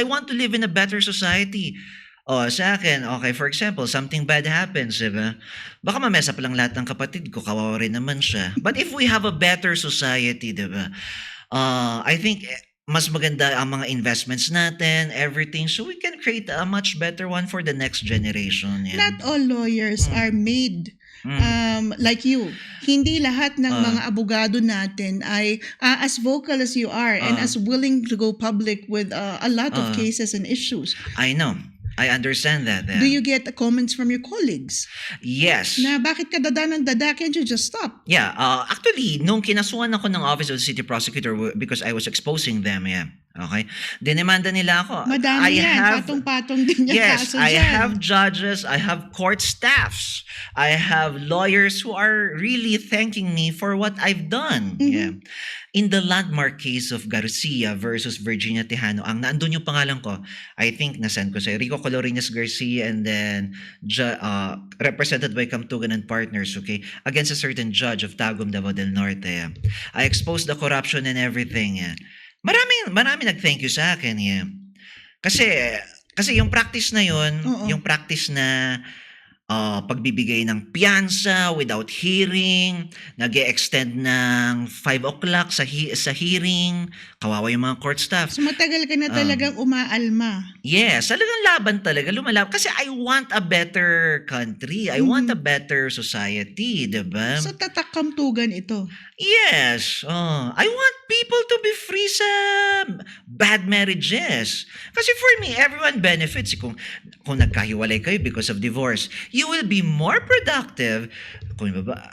want to live in a better society. Sa akin, okay, for example, something bad happens, diba? Baka mamesa pa lang lahat ng kapatid ko, kawawa rin naman siya. But if we have a better society, diba? I think mas maganda ang mga investments natin, everything, so we can create a much better one for the next generation. Yeah. Not all lawyers are made like you. Hindi lahat ng mga abogado natin ay as vocal as you are and as willing to go public with a lot of cases and issues. I know. I understand that. Yeah. Do you get comments from your colleagues Yes. na bakit ka dada ng dada, can't you just stop? Yeah, actually, nung kinasuhan ako ng Office of the City Prosecutor because I was exposing them, yeah. Okay? Dinemanda nila ako. Madami yan, patong-patong din yung Yes, kaso I dyan. have judges, I have court staffs, I have lawyers who are really thanking me for what I've done. Yeah. In the landmark case of Garcia versus Virginia Tejano, ang naandun yung pangalan ko, I think nasend ko sa Rico Colorines Garcia and then represented by Kamtugan and Partners, okay, against a certain judge of Tagum, Davao del Norte. Yeah. I exposed the corruption and everything. Yeah. Marami nag-thank you sa akin. Yeah. Kasi yung practice na yun, yung practice na pagbibigay ng piyansa without hearing, nag-e-extend ng 5 o'clock sa hearing, kawawa yung mga court staff. So matagal ka na talagang umaalma. Yes, talagang laban talaga, lumalaban. Kasi I want a better country. I want a better society, diba? So tatak Kamtugan ito. Yes. I want people to be free sa bad marriages. Kasi for me, everyone benefits. Kung kung nagkahiwalay kayo because of divorce, you will be more productive.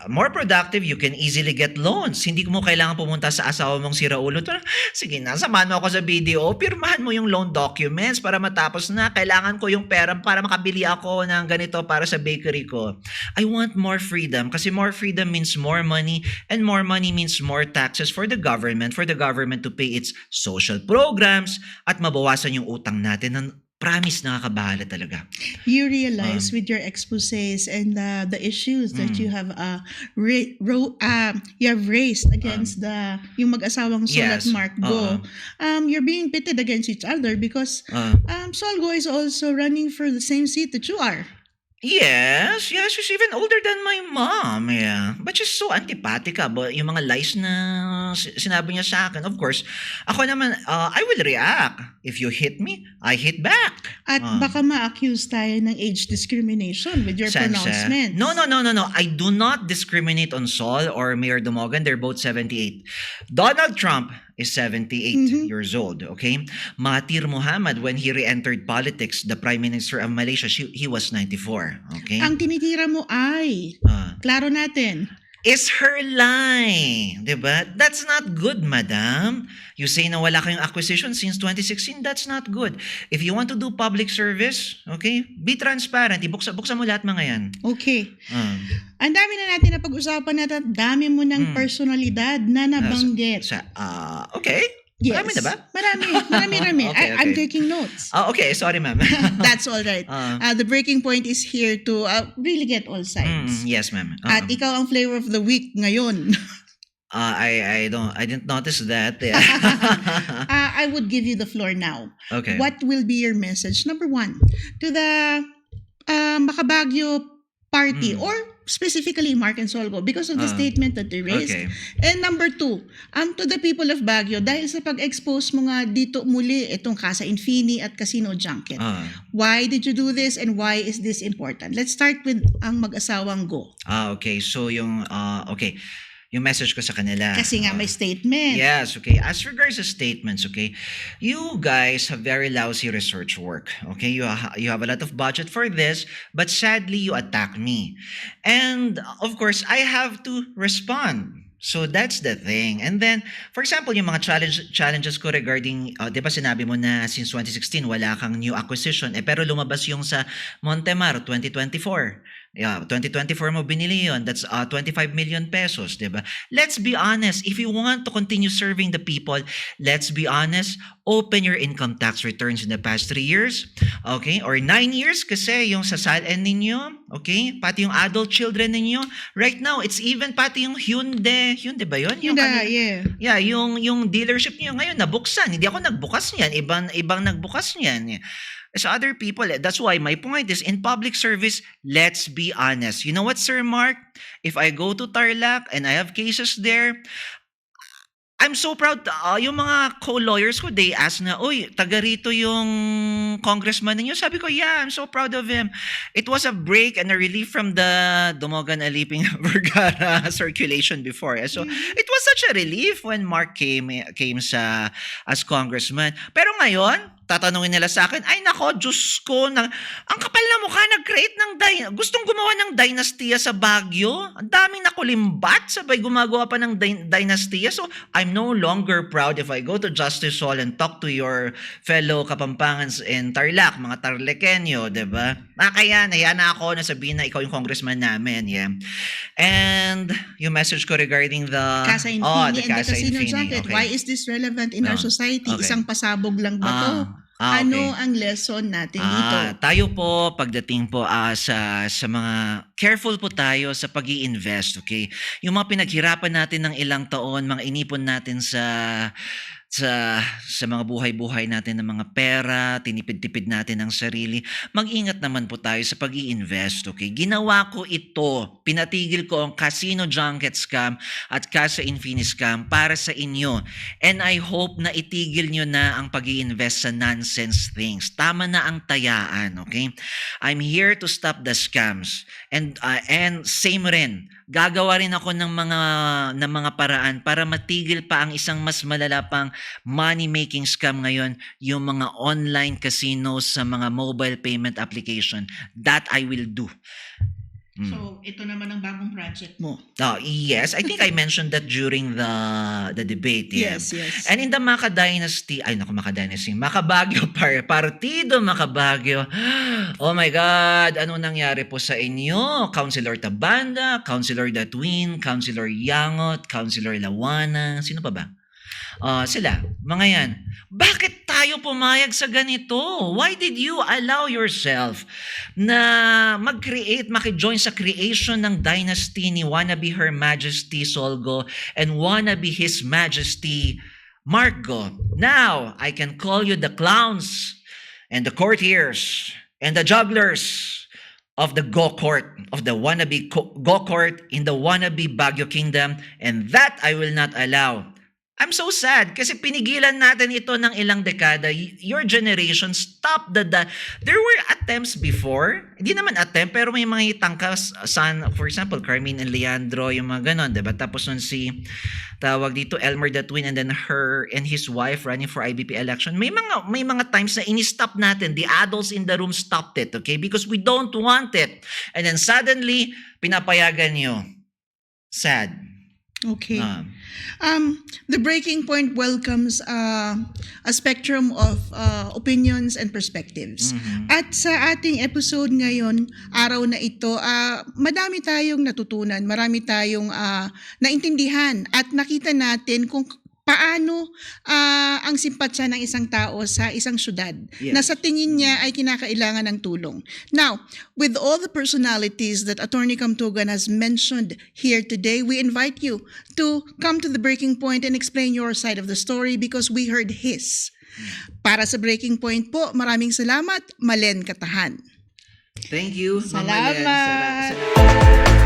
More productive, you can easily get loans. Hindi mo kailangan pumunta sa asawa mong siraulo. Sige na, samahan mo ako sa BDO, pirmahan mo yung loan documents para matapos na. Kailangan ko yung pera para makabili ako ng ganito para sa bakery ko. I want more freedom kasi more freedom means more money, and more money means more taxes for the government to pay its social programs at mabawasan yung utang natin. Promise, nakakabahala talaga. You realize with your exposés and the issues that you have you have raised against yung mag-asawang Sol at Yes. Mark Go, you're being pitted against each other because Sol Go is also running for the same seat that you are. Yes, she's even older than my mom. Yeah. But she's so antipathic about yung mga lies na sinabi niya sa akin. Of course, ako naman, I will react. If you hit me, I hit back. At baka ma-accuse tayo ng age discrimination with your pronouncements. No. I do not discriminate on Sol or Mayor Dumogan. They're both 78. Donald Trump is 78 years old, okay? Mahathir Mohamad, when he re-entered politics, the Prime Minister of Malaysia, he was 94, okay? Ang tinitira mo ay, klaro natin, Is her lie. Diba? That's not good, madam. You say na wala kayong acquisition since 2016, that's not good. If you want to do public service, okay, be transparent. Buksan mo lahat mga yan. okay. Ang dami na natin na pag-usapan natin, dami mo ng personalidad na nabanggit. Okay. Yes. Marami na ba? Marami. Okay. I'm taking notes. Okay, sorry ma'am. That's all right. The breaking point is here to really get all sides. Yes ma'am. At ikaw ang flavor of the week ngayon. I didn't notice that. Yeah. I would give you the floor now. Okay. What will be your message? Number one, to the Makabagyo party or specifically Mark and Solgo because of the statement that they raised. Okay. And number two, to the people of Baguio, dahil sa pag-expose mo nga dito muli itong Casa Infini at Casino Junket. Why did you do this and why is this important? Let's start with ang mag-asawang Go. Okay. So yung yung message ko sa kanila. Kasi nga may statement. Yes, okay. As regards to statements, okay, you guys have very lousy research work. Okay, you have a lot of budget for this, but sadly you attack me. And of course, I have to respond. So that's the thing. And then, for example, yung mga challenges ko regarding, di ba sinabi mo na since 2016 wala kang new acquisition, pero lumabas yung sa Montemar 2024. Yeah, 2024 mo binili yun. That's 25 million pesos, di ba? Let's be honest. If you want to continue serving the people, let's be honest. Open your income tax returns in the past 3 years, okay? Or 9 years kasi yung sa SALN ninyo, okay? Pati yung adult children ninyo. Right now, it's even pati yung Hyundai ba yun? Yeah, yung dealership niyo ngayon nabuksan. Hindi ako nagbukas niyan. Ibang nagbukas niyan. As other people, that's why my point is in public service, let's be honest. You know what, Sir Mark? If I go to Tarlac and I have cases there, I'm so proud. Yung mga co-lawyers ko, they ask na, uy, taga rito yung congressman ninyo. Sabi ko, yeah, I'm so proud of him. It was a break and a relief from the Dumogan Aliping Vergara circulation before. So it was such a relief when Mark came as congressman. Pero ngayon, tatanungin nila sa akin, ay nako, Diyos ko, ang kapal na mukha, nag-create gustong gumawa ng dynastiya sa Baguio. Ang daming nakulimbat, sabay gumagawa pa ng dynastiya. So, I'm no longer proud if I go to Justice Hall and talk to your fellow Kapampangans in Tarlac, mga Tarlequeño, diba? Kaya, naya na ako na sabihin na ikaw yung congressman namin, yeah. And yung message ko regarding the Casa Infini and the Casino Junket. Okay. Why is this relevant in our society? Okay. Isang pasabog lang ba to? Okay. Ano ang lesson natin dito? Tayo po, pagdating po sa mga, careful po tayo sa pag-i-invest, okay? Yung mga pinaghirapan natin ng ilang taon, mga inipon natin sa mga buhay-buhay natin ng mga pera, tinipid-tipid natin ang sarili, mag-ingat naman po tayo sa pag-i-invest, okay? Ginawa ko ito, pinatigil ko ang Casino Junket scam at Casa Infini scam para sa inyo. And I hope na itigil nyo na ang pag-i-invest sa nonsense things. Tama na ang tayaan, okay? I'm here to stop the scams. And And same rin, gagawa rin ako ng mga paraan para matigil pa ang isang mas malala pang money-making scam ngayon, yung mga online casinos sa mga mobile payment application. That I will do. So, ito naman ang bagong project mo. Yes, I think I mentioned that during the debate. Yeah. Yes. And in the Maca Dynasty, Macabagyo Partido Macabagyo. Oh my God, ano nangyari po sa inyo? Councilor Tabanda, Councilor Datwin, Councilor Yangot, Councilor Lawana, sino pa ba? Sila, mga yan. Bakit tayo pumayag sa ganito? Why did you allow yourself na makijoin sa creation ng dynasty ni wannabe Her Majesty Solgo and wannabe His Majesty Marco? Now, I can call you the clowns and the courtiers and the jugglers of the go-court, of the wannabe go-court in the wannabe Baguio Kingdom, and that I will not allow. I'm so sad kasi pinigilan natin ito ng ilang dekada. Your generation stopped there were attempts before. Hindi naman attempt, pero may mga itangkas, for example, Carmine and Leandro, yung mga ganon, diba? Tapos nun tawag dito, Elmer Datwin, and then her and his wife running for IBP election. May mga times na ini-stop natin. The adults in the room stopped it, okay? Because we don't want it. And then suddenly, pinapayagan nyo. Sad. Okay. The Breaking Point welcomes a spectrum of opinions and perspectives. At sa ating episode ngayon, araw na ito, madami tayong natutunan, marami tayong naintindihan at nakita natin kung paano ang simpatsya ng isang tao sa isang syudad na sa tingin niya ay kinakailangan ng tulong. Now, with all the personalities that Attorney Kamtugan has mentioned here today, we invite you to come to the Breaking Point and explain your side of the story because we heard his. Para sa Breaking Point po, maraming salamat, Malen Katahan. Thank you, Ma'am Malen. Salamat.